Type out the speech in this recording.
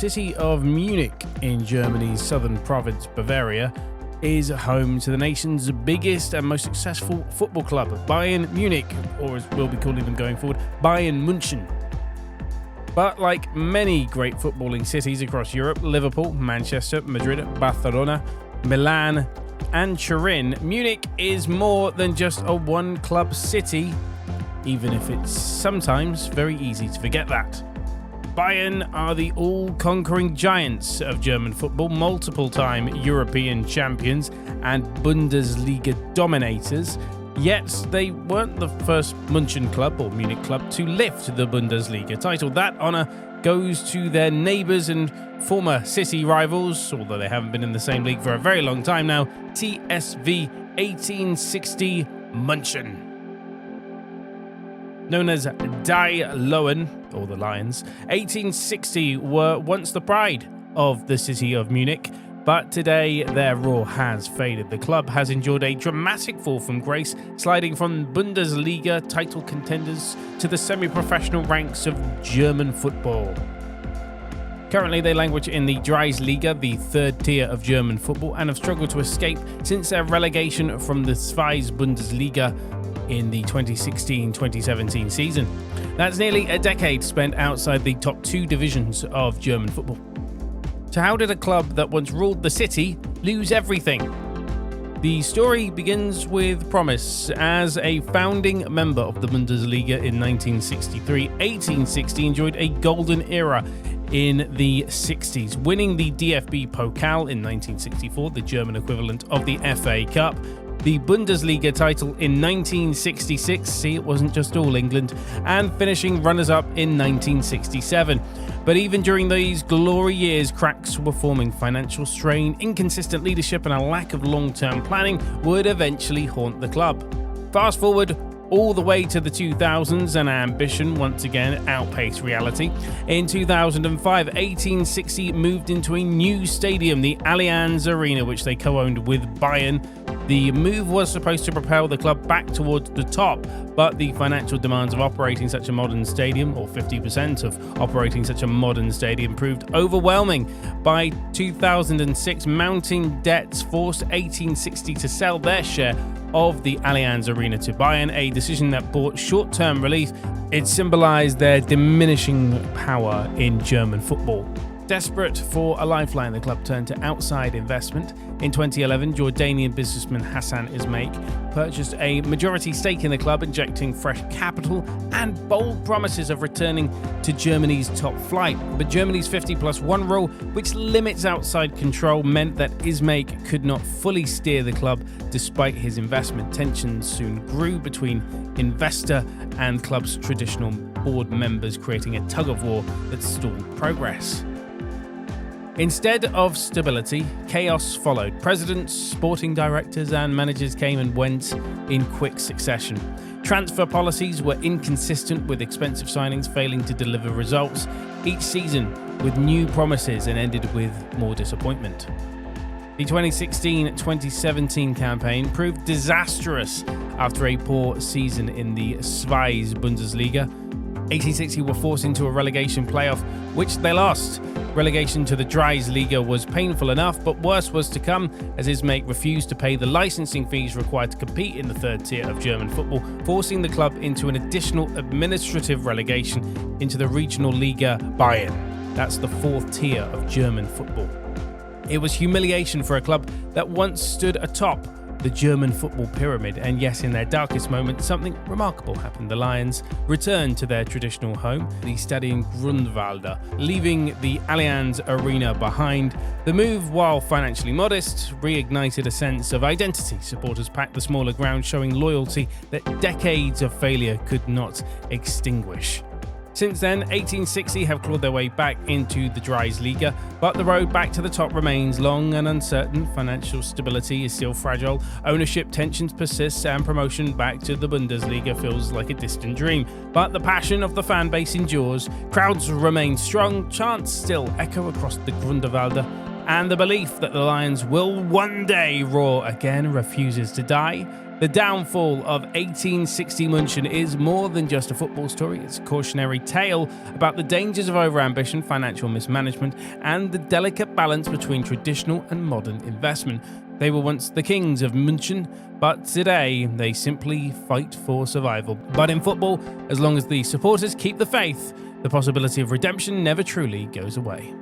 city of Munich in Germany's southern province Bavaria is home to the nation's biggest and most successful football club, Bayern Munich, or as we'll be calling them going forward, Bayern München. But like many great footballing cities across Europe, Liverpool, Manchester, Madrid, Barcelona, Milan and Turin, Munich is more than just a one-club city, even if it's sometimes very easy to forget that. Bayern are the all-conquering giants of German football, multiple-time European champions and Bundesliga dominators, yet they weren't the first München club or Munich club to lift the Bundesliga title. That honour goes to their neighbours and former city rivals, although they haven't been in the same league for a very long time now, TSV 1860 München. Known as Die Löwen, or the Lions, 1860 were once the pride of the city of Munich, but today their roar has faded. The club has endured a dramatic fall from grace, sliding from Bundesliga title contenders to the semi-professional ranks of German football. Currently, they languish in the Die Liga, the third tier of German football, and have struggled to escape since their relegation from the Zweite Bundesliga in the 2016-2017 season. That's nearly a decade spent outside the top two divisions of German football. So how did a club that once ruled the city lose everything? The story begins with promise. As a founding member of the Bundesliga in 1963, 1860 enjoyed a golden era in the 60s, winning the DFB Pokal in 1964, the German equivalent of the FA Cup, the Bundesliga title in 1966, see, it wasn't just all England, and finishing runners-up in 1967. But even during these glory years, cracks were forming. Financial strain, inconsistent leadership, and a lack of long-term planning would eventually haunt the club. Fast forward all the way to the 2000s, and ambition once again outpaced reality. In 2005, 1860 moved into a new stadium, the Allianz Arena, which they co-owned with Bayern. The move was supposed to propel the club back towards the top, but the financial demands of operating such a modern stadium, or 50% of operating such a modern stadium, proved overwhelming. By 2006, mounting debts forced 1860 to sell their share of the Allianz Arena to Bayern, a decision that brought short-term relief. It symbolized their diminishing power in German football. Desperate for a lifeline, the club turned to outside investment. In 2011, Jordanian businessman Hassan Ismaik purchased a majority stake in the club, injecting fresh capital and bold promises of returning to Germany's top flight. But Germany's 50+1 rule, which limits outside control, meant that Ismaik could not fully steer the club despite his investment. Tensions soon grew between investor and club's traditional board members, creating a tug-of-war that stalled progress. Instead of stability, chaos followed. Presidents, sporting directors and managers came and went in quick succession. Transfer policies were inconsistent, with expensive signings failing to deliver results each season with new promises, and ended with more disappointment. The 2016-2017 campaign proved disastrous after a poor season in the Zweite Bundesliga. 1860 were forced into a relegation playoff, which they lost. Relegation to the Die Liga was painful enough, but worse was to come, as Ismaik refused to pay the licensing fees required to compete in the third tier of German football, forcing the club into an additional administrative relegation into the regional Liga Bayern. That's the fourth tier of German football. It was humiliation for a club that once stood atop the German football pyramid, and yes, in their darkest moment, something remarkable happened. The Lions returned to their traditional home, the Stadion Grunwalder, leaving the Allianz Arena behind. The move, while financially modest, reignited a sense of identity. Supporters packed the smaller ground, showing loyalty that decades of failure could not extinguish. Since then, 1860 have clawed their way back into the Die Liga, but the road back to the top remains long and uncertain. Financial stability is still fragile, ownership tensions persist, and promotion back to the Bundesliga feels like a distant dream. But the passion of the fan base endures, crowds remain strong, chants still echo across the Grunewalder, and the belief that the Lions will one day roar again refuses to die. The downfall of 1860 München is more than just a football story. It's a cautionary tale about the dangers of overambition, financial mismanagement, and the delicate balance between traditional and modern investment. They were once the kings of München, but today they simply fight for survival. But in football, as long as the supporters keep the faith, the possibility of redemption never truly goes away.